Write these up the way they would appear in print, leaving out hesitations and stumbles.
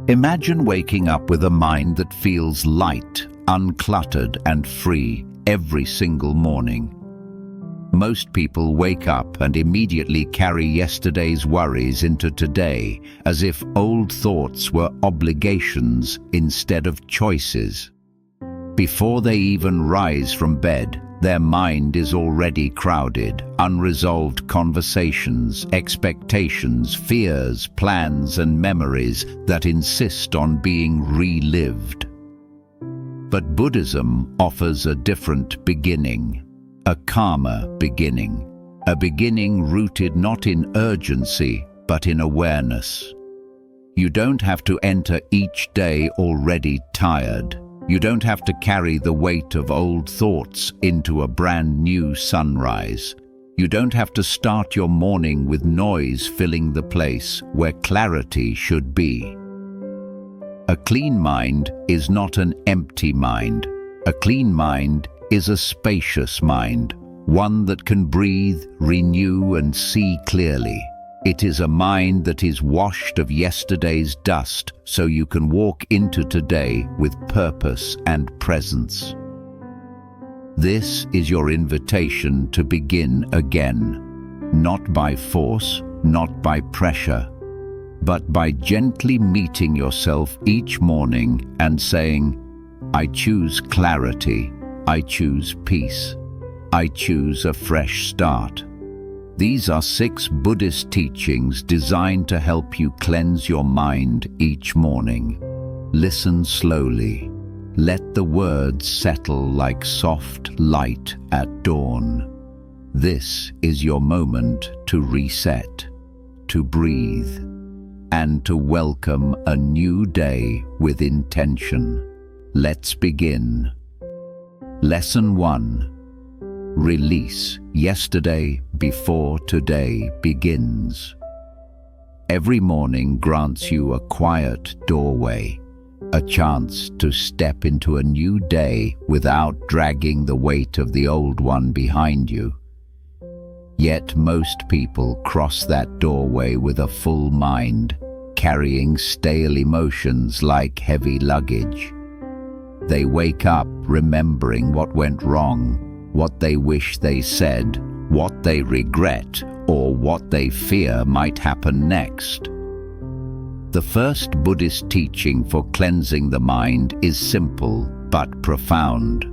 Imagine waking up with a mind that feels light, uncluttered, and free every single morning. Most people wake up and immediately carry yesterday's worries into today, as if old thoughts were obligations instead of choices. Before they even rise from bed, their mind is already crowded. Unresolved conversations, expectations, fears, plans, and memories that insist on being relived. But Buddhism offers a different beginning. A calmer beginning, a beginning rooted not in urgency, but in awareness. You don't have to enter each day already tired. You don't have to carry the weight of old thoughts into a brand new sunrise. You don't have to start your morning with noise filling the place where clarity should be. A clean mind is not an empty mind. A clean mind is a spacious mind, one that can breathe, renew, and see clearly. It is a mind that is washed of yesterday's dust, so you can walk into today with purpose and presence. This is your invitation to begin again, not by force, not by pressure, but by gently meeting yourself each morning and saying, "I choose clarity. I choose peace. I choose a fresh start." These are 6 Buddhist teachings designed to help you cleanse your mind each morning. Listen slowly. Let the words settle like soft light at dawn. This is your moment to reset, to breathe, and to welcome a new day with intention. Let's begin. Lesson 1. Release yesterday before today begins. Every morning grants you a quiet doorway, a chance to step into a new day without dragging the weight of the old one behind you. Yet most people cross that doorway with a full mind, carrying stale emotions like heavy luggage. They wake up remembering what went wrong, what they wish they said, what they regret, or what they fear might happen next. The first Buddhist teaching for cleansing the mind is simple but profound.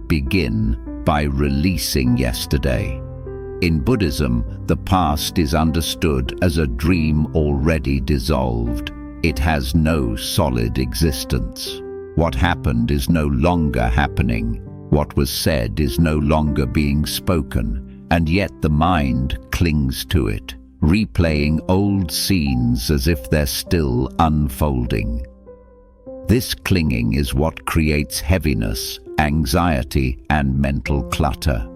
Begin by releasing yesterday. In Buddhism, the past is understood as a dream already dissolved. It has no solid existence. What happened is no longer happening. What was said is no longer being spoken, and yet the mind clings to it, replaying old scenes as if they're still unfolding. This clinging is what creates heaviness, anxiety, and mental clutter.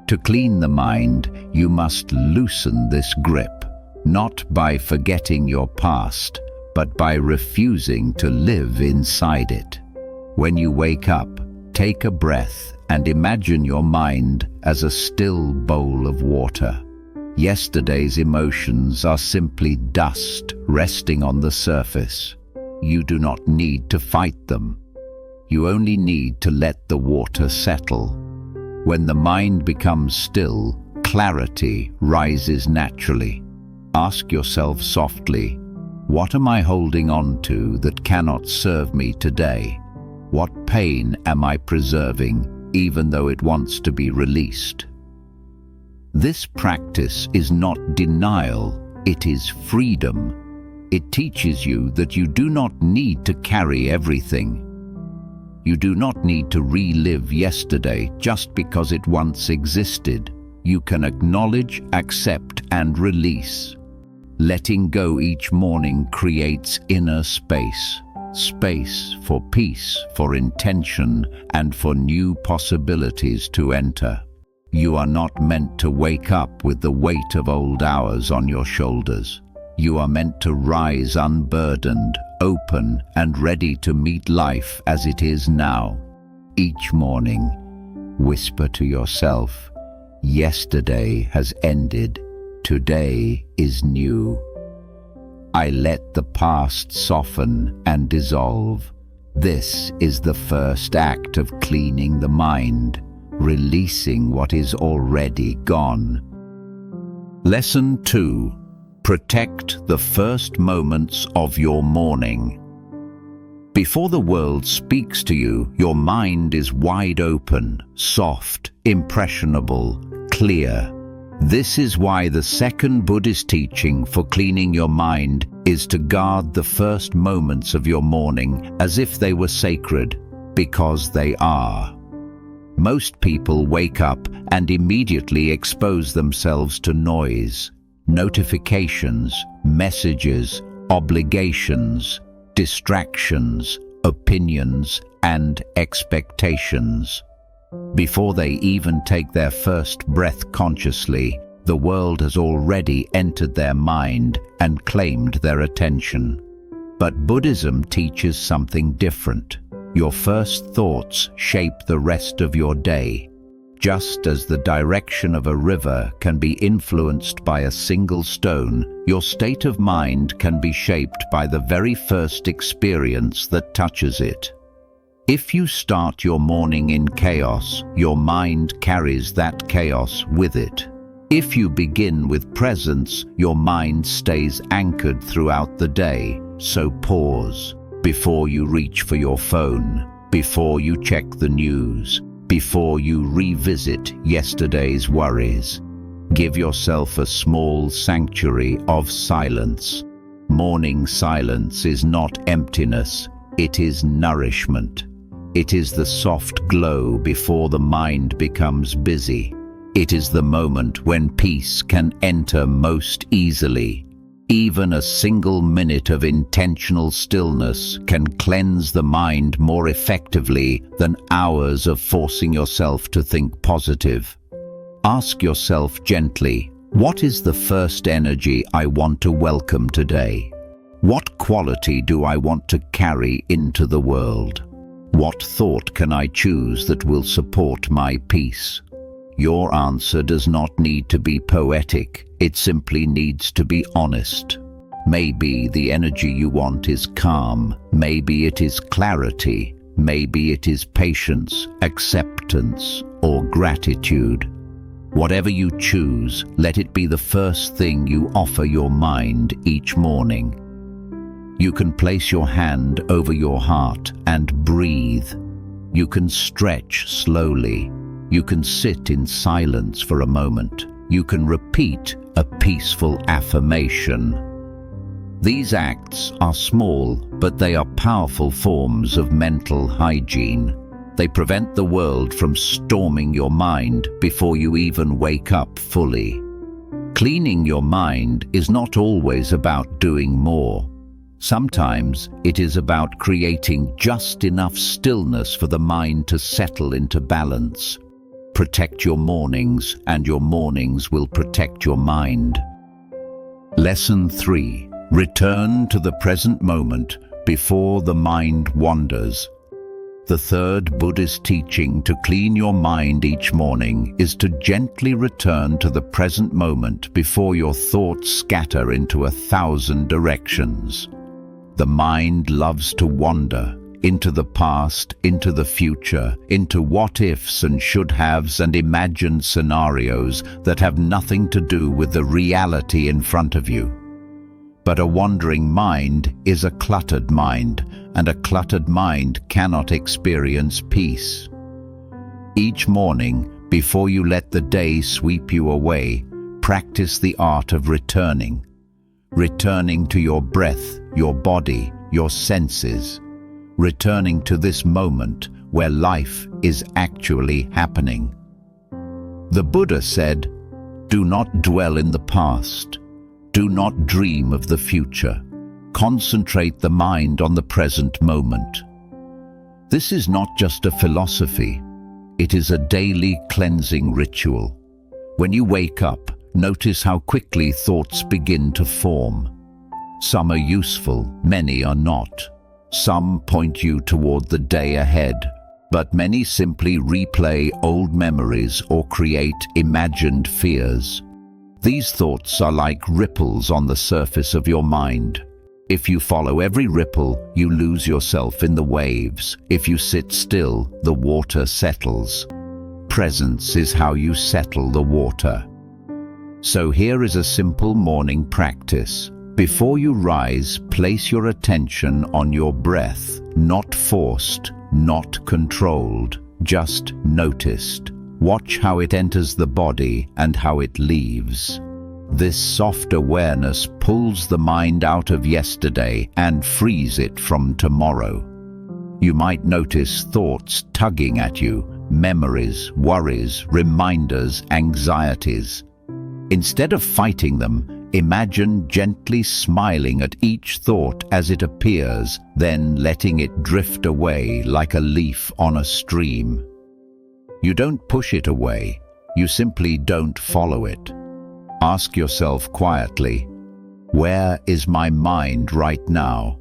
To clean the mind, you must loosen this grip, not by forgetting your past, but by refusing to live inside it. When you wake up, take a breath and imagine your mind as a still bowl of water. Yesterday's emotions are simply dust resting on the surface. You do not need to fight them. You only need to let the water settle. When the mind becomes still, clarity rises naturally. Ask yourself softly, what am I holding on to that cannot serve me today? What pain am I preserving, even though it wants to be released? This practice is not denial, it is freedom. It teaches you that you do not need to carry everything. You do not need to relive yesterday just because it once existed. You can acknowledge, accept, and release. Letting go each morning creates inner space. Space for peace, for intention, and for new possibilities to enter. You are not meant to wake up with the weight of old hours on your shoulders. You are meant to rise unburdened, open, and ready to meet life as it is now. Each morning, whisper to yourself, yesterday has ended, today is new. I let the past soften and dissolve. This is the first act of cleaning the mind, releasing what is already gone. Lesson 2. Protect the first moments of your morning. Before the world speaks to you, your mind is wide open, soft, impressionable, clear. This is why the second Buddhist teaching for cleaning your mind is to guard the first moments of your morning as if they were sacred, because they are. Most people wake up and immediately expose themselves to noise, notifications, messages, obligations, distractions, opinions, and expectations. Before they even take their first breath consciously, the world has already entered their mind and claimed their attention. But Buddhism teaches something different. Your first thoughts shape the rest of your day. Just as the direction of a river can be influenced by a single stone, your state of mind can be shaped by the very first experience that touches it. If you start your morning in chaos, your mind carries that chaos with it. If you begin with presence, your mind stays anchored throughout the day. So pause before you reach for your phone, before you check the news, before you revisit yesterday's worries. Give yourself a small sanctuary of silence. Morning silence is not emptiness, it is nourishment. It is the soft glow before the mind becomes busy. It is the moment when peace can enter most easily. Even a single minute of intentional stillness can cleanse the mind more effectively than hours of forcing yourself to think positive. Ask yourself gently, what is the first energy I want to welcome today? What quality do I want to carry into the world? What thought can I choose that will support my peace? Your answer does not need to be poetic, it simply needs to be honest. Maybe the energy you want is calm, maybe it is clarity, maybe it is patience, acceptance, or gratitude. Whatever you choose, let it be the first thing you offer your mind each morning. You can place your hand over your heart and breathe. You can stretch slowly. You can sit in silence for a moment. You can repeat a peaceful affirmation. These acts are small, but they are powerful forms of mental hygiene. They prevent the world from storming your mind before you even wake up fully. Cleaning your mind is not always about doing more. Sometimes it is about creating just enough stillness for the mind to settle into balance. Protect your mornings, and your mornings will protect your mind. Lesson 3. Return to the present moment before the mind wanders. The third Buddhist teaching to clean your mind each morning is to gently return to the present moment before your thoughts scatter into 1,000 directions. The mind loves to wander into the past, into the future, into what-ifs and should-haves and imagined scenarios that have nothing to do with the reality in front of you. But a wandering mind is a cluttered mind, and a cluttered mind cannot experience peace. Each morning, before you let the day sweep you away, practice the art of returning. Returning to your breath, your body, your senses. Returning to this moment where life is actually happening. The Buddha said, "Do not dwell in the past. Do not dream of the future. Concentrate the mind on the present moment." This is not just a philosophy. It is a daily cleansing ritual. When you wake up, notice how quickly thoughts begin to form. Some are useful, many are not. Some point you toward the day ahead, but many simply replay old memories or create imagined fears. These thoughts are like ripples on the surface of your mind, If you follow every ripple, you lose yourself in the waves. If you sit still, the water settles. Presence is how you settle the water. So here is a simple morning practice. Before you rise, place your attention on your breath, not forced, not controlled, just noticed. Watch how it enters the body and how it leaves. This soft awareness pulls the mind out of yesterday and frees it from tomorrow. You might notice thoughts tugging at you, memories, worries, reminders, anxieties. Instead of fighting them, imagine gently smiling at each thought as it appears, then letting it drift away like a leaf on a stream. You don't push it away, you simply don't follow it. Ask yourself quietly, where is my mind right now?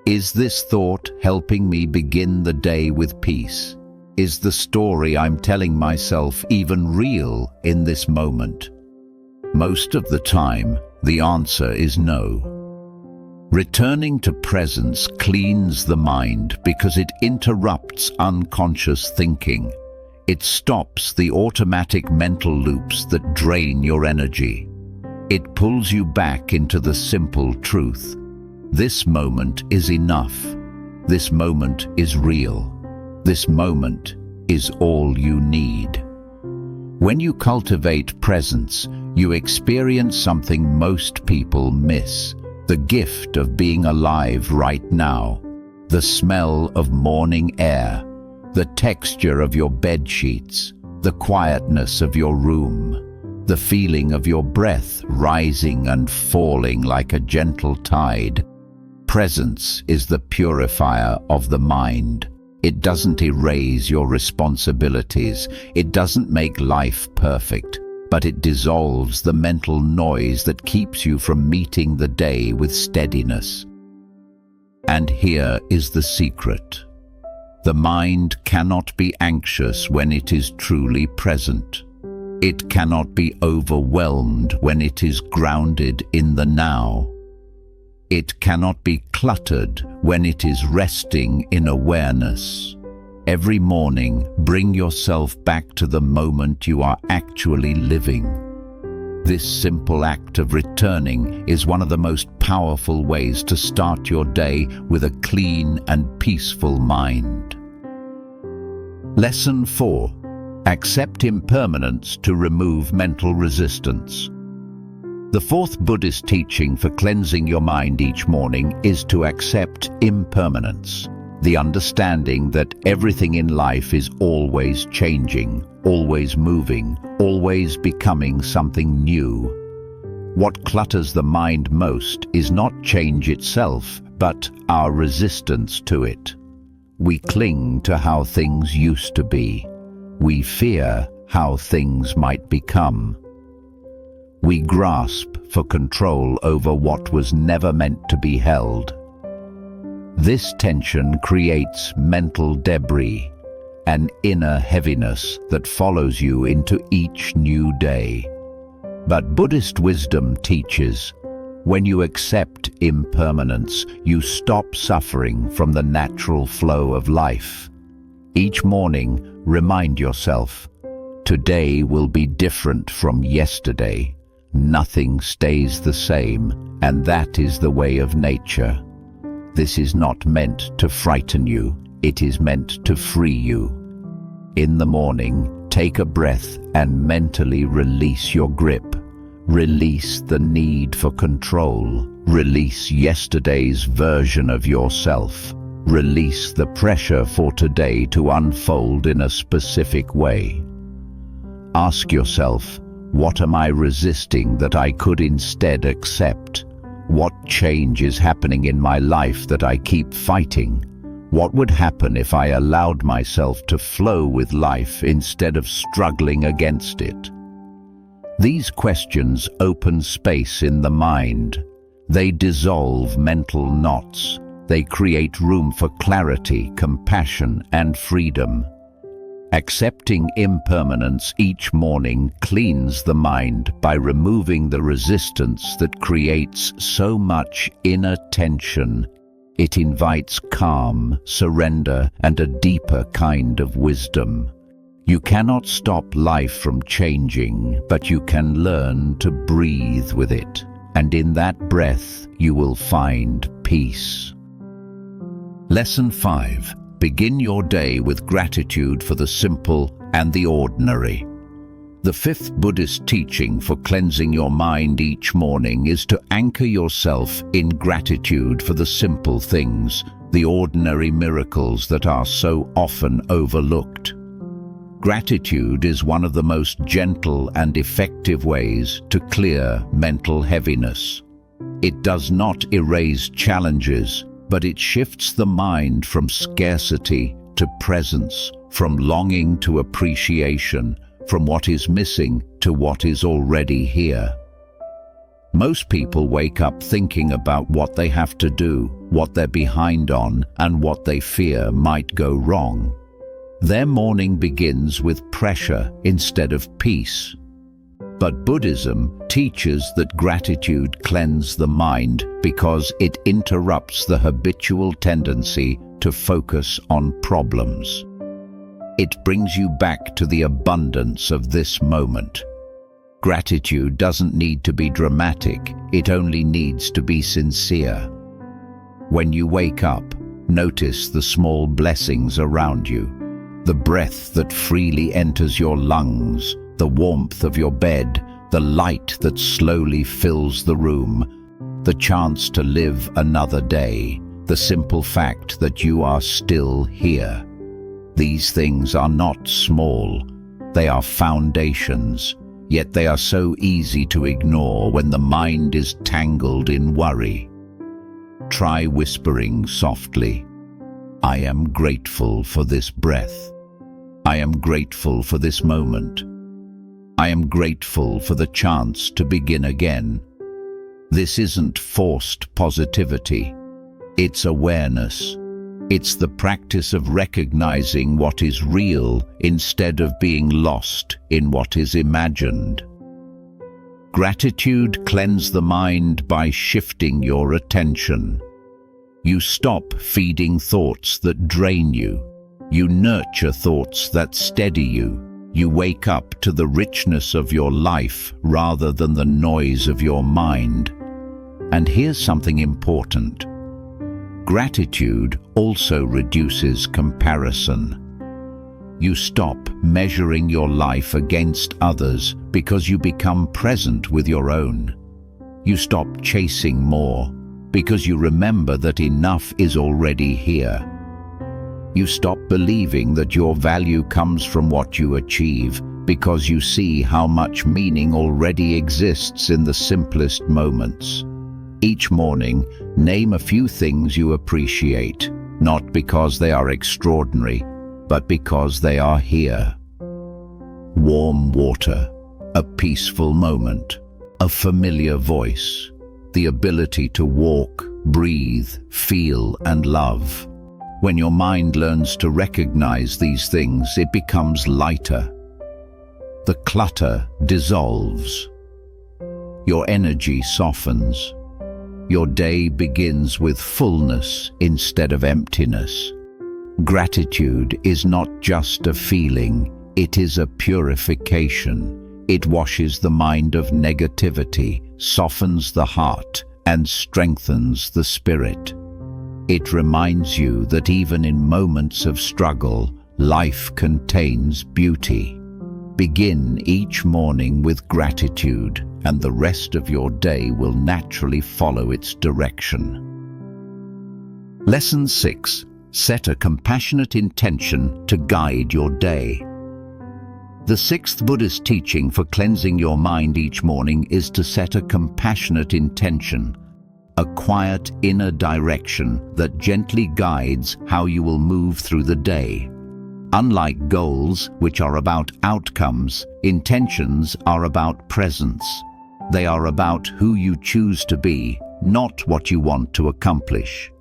Is this thought helping me begin the day with peace? Is the story I'm telling myself even real in this moment? Most of the time, the answer is no. Returning to presence cleans the mind because it interrupts unconscious thinking. It stops the automatic mental loops that drain your energy. It pulls you back into the simple truth. This moment is enough. This moment is real. This moment is all you need. When you cultivate presence, you experience something most people miss: the gift of being alive right now, the smell of morning air, the texture of your bed sheets, the quietness of your room, the feeling of your breath rising and falling like a gentle tide. Presence is the purifier of the mind. It doesn't erase your responsibilities. It doesn't make life perfect, but it dissolves the mental noise that keeps you from meeting the day with steadiness. And here is the secret. The mind cannot be anxious when it is truly present. It cannot be overwhelmed when it is grounded in the now. It cannot be cluttered when it is resting in awareness. Every morning, bring yourself back to the moment you are actually living. This simple act of returning is one of the most powerful ways to start your day with a clean and peaceful mind. Lesson 4. Accept impermanence to remove mental resistance. The fourth Buddhist teaching for cleansing your mind each morning is to accept impermanence, the understanding that everything in life is always changing, always moving, always becoming something new. What clutters the mind most is not change itself, but our resistance to it. We cling to how things used to be. We fear how things might become. We grasp for control over what was never meant to be held. This tension creates mental debris, an inner heaviness that follows you into each new day. But Buddhist wisdom teaches, when you accept impermanence, you stop suffering from the natural flow of life. Each morning, remind yourself, today will be different from yesterday. Nothing stays the same, and that is the way of nature. This is not meant to frighten you, it is meant to free you. In the morning, take a breath and mentally release your grip. Release the need for control. Release yesterday's version of yourself. Release the pressure for today to unfold in a specific way. Ask yourself, what am I resisting that I could instead accept? What change is happening in my life that I keep fighting? What would happen if I allowed myself to flow with life instead of struggling against it? These questions open space in the mind. They dissolve mental knots. They create room for clarity, compassion, and freedom. Accepting impermanence each morning cleans the mind by removing the resistance that creates so much inner tension. It invites calm, surrender, and a deeper kind of wisdom. You cannot stop life from changing, but you can learn to breathe with it, and in that breath you will find peace. Lesson 5. Begin your day with gratitude for the simple and the ordinary. The fifth Buddhist teaching for cleansing your mind each morning is to anchor yourself in gratitude for the simple things, the ordinary miracles that are so often overlooked. Gratitude is one of the most gentle and effective ways to clear mental heaviness. It does not erase challenges, but it shifts the mind from scarcity to presence, from longing to appreciation, from what is missing to what is already here. Most people wake up thinking about what they have to do, what they're behind on, and what they fear might go wrong. Their morning begins with pressure instead of peace. But Buddhism teaches that gratitude cleanses the mind because it interrupts the habitual tendency to focus on problems. It brings you back to the abundance of this moment. Gratitude doesn't need to be dramatic, it only needs to be sincere. When you wake up, notice the small blessings around you. The breath that freely enters your lungs, the warmth of your bed, the light that slowly fills the room, the chance to live another day, the simple fact that you are still here. These things are not small, they are foundations, yet they are so easy to ignore when the mind is tangled in worry. Try whispering softly, "I am grateful for this breath. I am grateful for this moment. I am grateful for the chance to begin again." This isn't forced positivity. It's awareness. It's the practice of recognizing what is real instead of being lost in what is imagined. Gratitude cleanses the mind by shifting your attention. You stop feeding thoughts that drain you. You nurture thoughts that steady you. You wake up to the richness of your life rather than the noise of your mind. And here's something important. Gratitude also reduces comparison. You stop measuring your life against others because you become present with your own. You stop chasing more because you remember that enough is already here. You stop believing that your value comes from what you achieve because you see how much meaning already exists in the simplest moments. Each morning, name a few things you appreciate, not because they are extraordinary, but because they are here. Warm water, a peaceful moment, a familiar voice, the ability to walk, breathe, feel, and love. When your mind learns to recognize these things, it becomes lighter. The clutter dissolves. Your energy softens. Your day begins with fullness instead of emptiness. Gratitude is not just a feeling, it is a purification. It washes the mind of negativity, softens the heart, and strengthens the spirit. It reminds you that even in moments of struggle, life contains beauty. Begin each morning with gratitude, and the rest of your day will naturally follow its direction. Lesson 6. Set a compassionate intention to guide your day. The sixth Buddhist teaching for cleansing your mind each morning is to set a compassionate intention, a quiet inner direction that gently guides how you will move through the day. Unlike goals, which are about outcomes, intentions are about presence. They are about who you choose to be, not what you want to accomplish.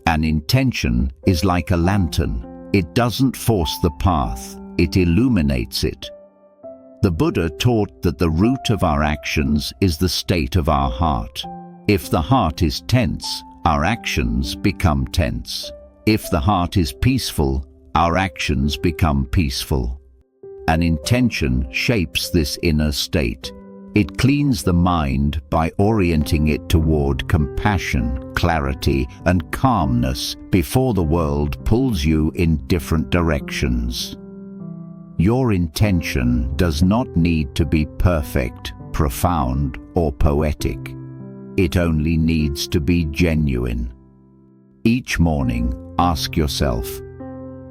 An intention is like a lantern. It doesn't force the path. it illuminates it. The Buddha taught that the root of our actions is the state of our heart. If the heart is tense, our actions become tense. If the heart is peaceful, our actions become peaceful. An intention shapes this inner state. It cleans the mind by orienting it toward compassion, clarity, and calmness before the world pulls you in different directions. Your intention does not need to be perfect, profound, or poetic. It only needs to be genuine. Each morning, ask yourself,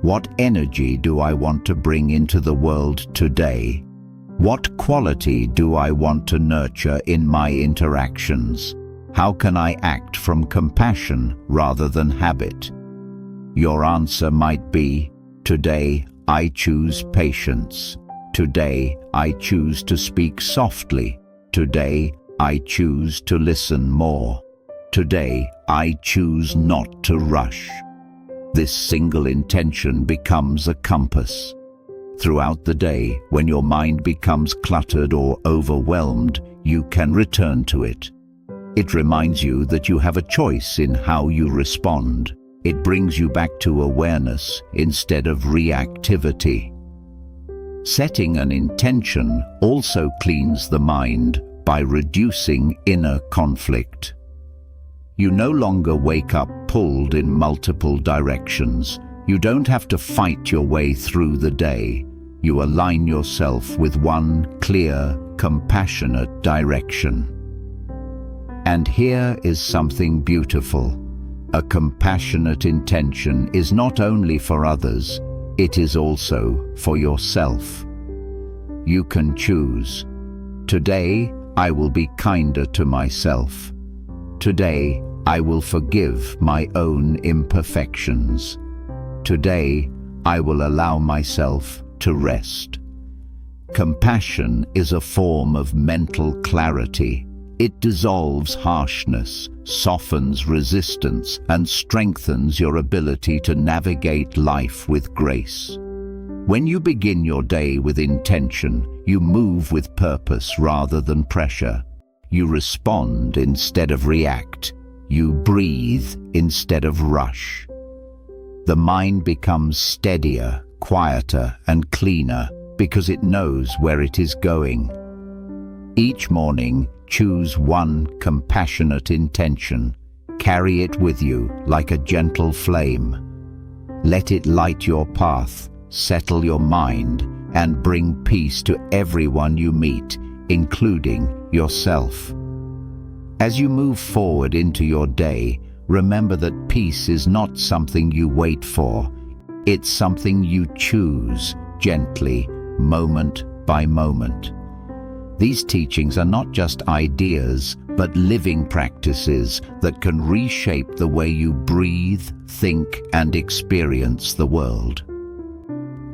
what energy do I want to bring into the world today? What quality do I want to nurture in my interactions? How can I act from compassion rather than habit? Your answer might be, today I choose patience. Today I choose to speak softly. Today I choose to listen more. Today I choose not to rush. This single intention becomes a compass. Throughout the day, when your mind becomes cluttered or overwhelmed, you can return to it. It reminds you that you have a choice in how you respond. It brings you back to awareness instead of reactivity. Setting an intention also cleans the mind by reducing inner conflict. You no longer wake up pulled in multiple directions. You don't have to fight your way through the day. You align yourself with one clear, compassionate direction. And here is something beautiful. A compassionate intention is not only for others, it is also for yourself. You can choose. Today, I will be kinder to myself. Today, I will forgive my own imperfections. Today, I will allow myself to rest. Compassion is a form of mental clarity. It dissolves harshness, softens resistance, and strengthens your ability to navigate life with grace. When you begin your day with intention, you move with purpose rather than pressure. You respond instead of react. You breathe instead of rush. The mind becomes steadier, quieter, and cleaner because it knows where it is going. Each morning, choose one compassionate intention. Carry it with you like a gentle flame. Let it light your path, settle your mind, and bring peace to everyone you meet, including yourself. As you move forward into your day, remember that peace is not something you wait for. It's something you choose gently, moment by moment. These teachings are not just ideas, but living practices that can reshape the way you breathe, think, and experience the world.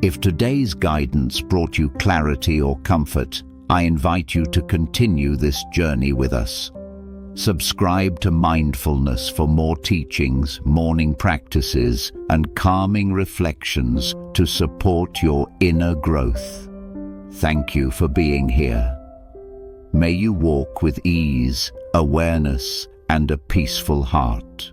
If today's guidance brought you clarity or comfort, I invite you to continue this journey with us. Subscribe to Mindfulness for more teachings, morning practices, and calming reflections to support your inner growth. Thank you for being here. May you walk with ease, awareness, and a peaceful heart.